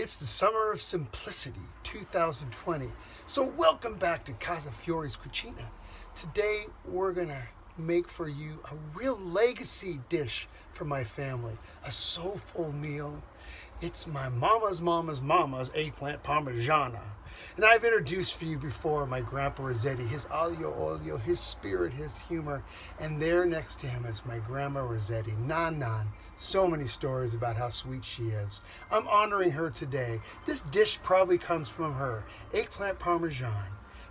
It's the summer of simplicity, 2020. So welcome back to Casa Fiore's Cucina. Today we're gonna make for you a real legacy dish for my family, a soulful meal. It's my mama's eggplant Parmigiana. And I've introduced for you before my grandpa Rossetti, his aglio olio, his spirit, his humor. And there next to him is my grandma Rossetti, Nan. So many stories about how sweet she is. I'm honoring her today. This dish probably comes from her, eggplant Parmesan.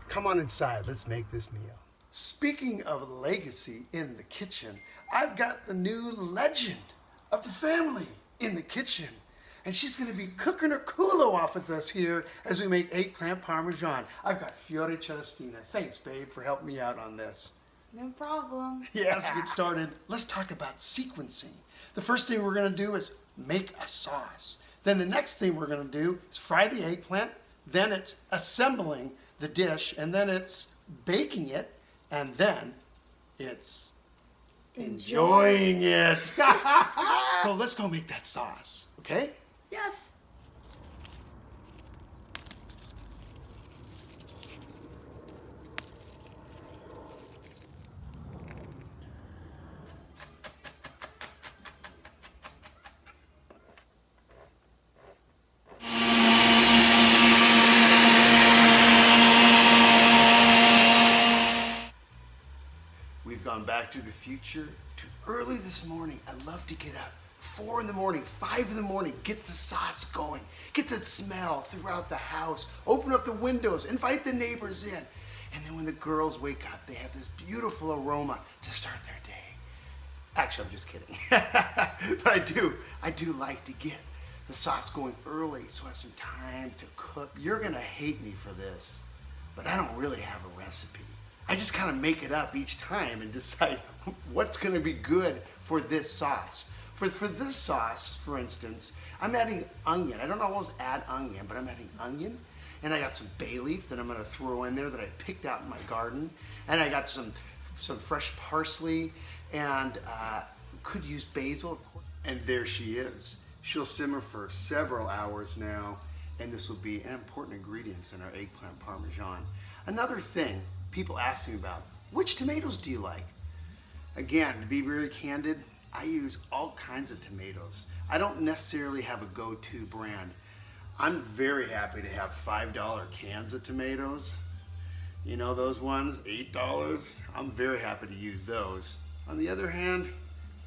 Come on inside, let's make this meal. Speaking of legacy in the kitchen, I've got the new legend of the family in the kitchen. And she's going to be cooking her culo off with us here as we make eggplant Parmesan. I've got Fiore Celestina. Thanks, babe, for helping me out on this. No problem. Yeah, let's get started. Let's talk about sequencing. The first thing we're going to do is make a sauce. Then the next thing we're going to do is fry the eggplant. Then it's assembling the dish. And then it's baking it. And then it's enjoying it. So let's go make that sauce, okay? Yes. We've gone back to the future to early this morning. I love to get up. 4 in the morning, 5 in the morning, get the sauce going, get the smell throughout the house, open up the windows, invite the neighbors in. And then when the girls wake up, they have this beautiful aroma to start their day. Actually, I'm just kidding. But I do like to get the sauce going early so I have some time to cook. You're gonna hate me for this, but I don't really have a recipe. I just kind of make it up each time and decide what's gonna be good for this sauce. For this sauce, for instance, I'm adding onion. I don't always add onion, but I'm adding onion. And I got some bay leaf that I'm gonna throw in there that I picked out in my garden. And I got some fresh parsley and could use basil, of course. And there she is. She'll simmer for several hours now, and this will be an important ingredient in our eggplant Parmesan. Another thing people ask me about, which tomatoes do you like? Again, to be very candid, I use all kinds of tomatoes. I don't necessarily have a go-to brand. I'm very happy to have $5 cans of tomatoes. You know those ones, $8? I'm very happy to use those. On the other hand,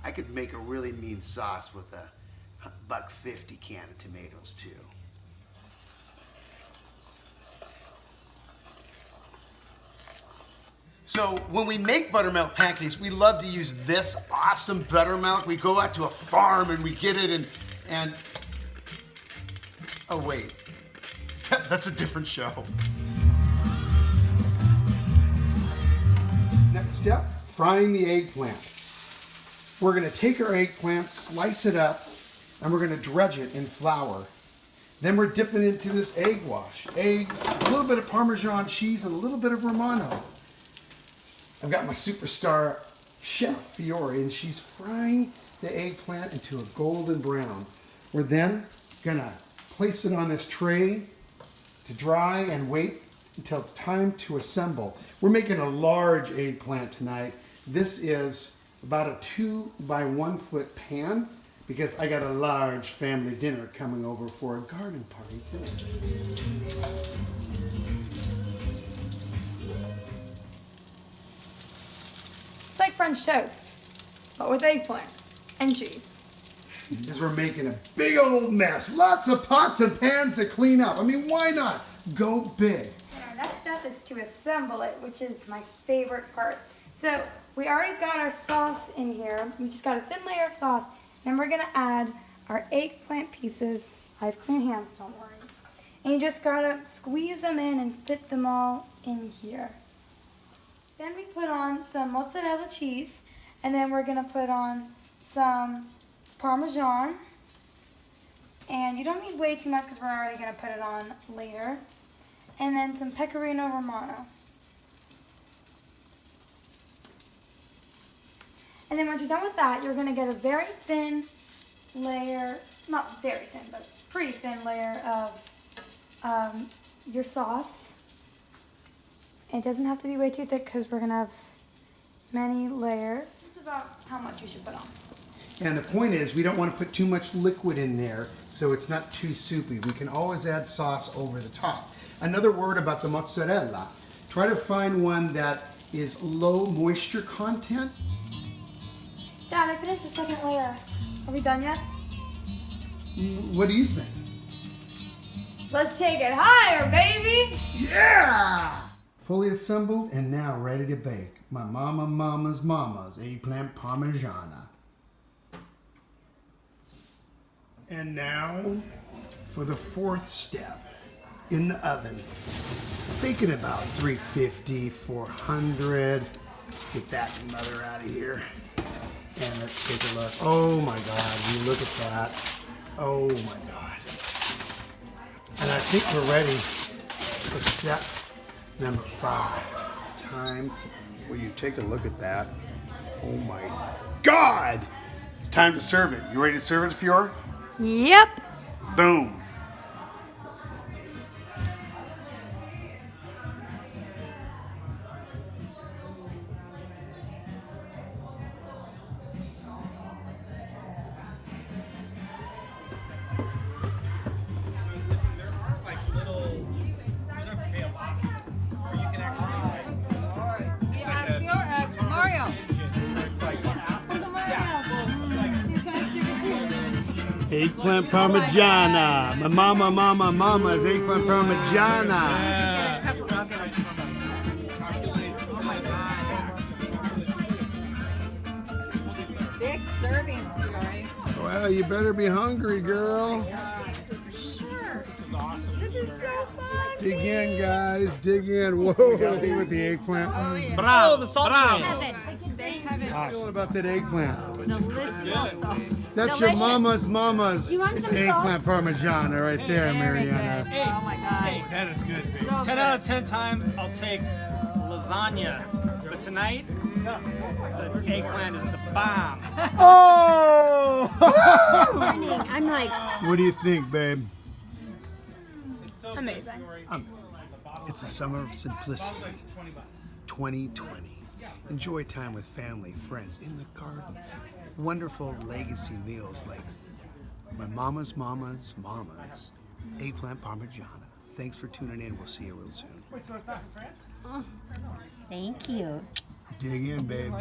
I could make a really mean sauce with a $1.50 can of tomatoes too. So when we make buttermilk pancakes, we love to use this awesome buttermilk. We go out to a farm and we get it and oh wait, that's a different show. Next step, frying the eggplant. We're gonna take our eggplant, slice it up, and we're gonna dredge it in flour. Then we're dipping into this egg wash. Eggs, a little bit of Parmesan cheese, and a little bit of Romano. I've got my superstar chef, Fiore, and she's frying the eggplant into a golden brown. We're then gonna place it on this tray to dry and wait until it's time to assemble. We're making a large eggplant tonight. This is about a 2 by 1 foot pan because I got a large family dinner coming over for a garden party today. It's like French toast, but with eggplant and cheese. Because we're making a big old mess. Lots of pots and pans to clean up. I mean, why not? Go big. And our next step is to assemble it, which is my favorite part. So we already got our sauce in here. We just got a thin layer of sauce. Then we're gonna add our eggplant pieces. I have clean hands, don't worry. And you just gotta squeeze them in and fit them all in here. Then we put on some mozzarella cheese, and then we're gonna put on some Parmesan. And you don't need way too much because we're already gonna put it on later. And then some pecorino romano. And then once you're done with that, you're gonna get a very thin layer, not very thin, but pretty thin layer of your sauce. It doesn't have to be way too thick because we're gonna have many layers. This is about how much you should put on. And the point is, we don't want to put too much liquid in there so it's not too soupy. We can always add sauce over the top. Another word about the mozzarella. Try to find one that is low moisture content. Dad, I finished the second layer. Are we done yet? What do you think? Let's take it higher, baby! Yeah! Fully assembled and now ready to bake. My mama's eggplant parmigiana. And now for the fourth step. In the oven. Baking about 350, 400. Get that mother out of here. And let's take a look. Oh my God, you look at that. Oh my God. And I think we're ready for step number 5. Time to, will you take a look at that? Oh my God! It's time to serve it. You ready to serve it, Fiora? Yep. Boom. Eggplant Parmigiana. My mama's eggplant Parmigiana. Big servings, Fiore. Well, you better be hungry, girl. Sure. This is awesome. This is so fun. Dig in, guys. Dig in. Whoa. Healthy with the eggplant. Oh, yeah. Bravo, the salt train. How you feeling about that eggplant? Delicious. That's your mama's You want some eggplant Parmigiana right there, Mariana. Hey, oh my God. Hey, that is good. So 10 good. out of 10 times, I'll take lasagna. But tonight, the eggplant is the bomb. Oh! I'm like, What do you think, babe? amazing. It's a summer of simplicity. 2020. Enjoy time with family, friends, in the garden. Wonderful legacy meals like my mama's eggplant Parmigiana. Thanks for tuning in. We'll see you real soon. Thank you. Dig in, babe.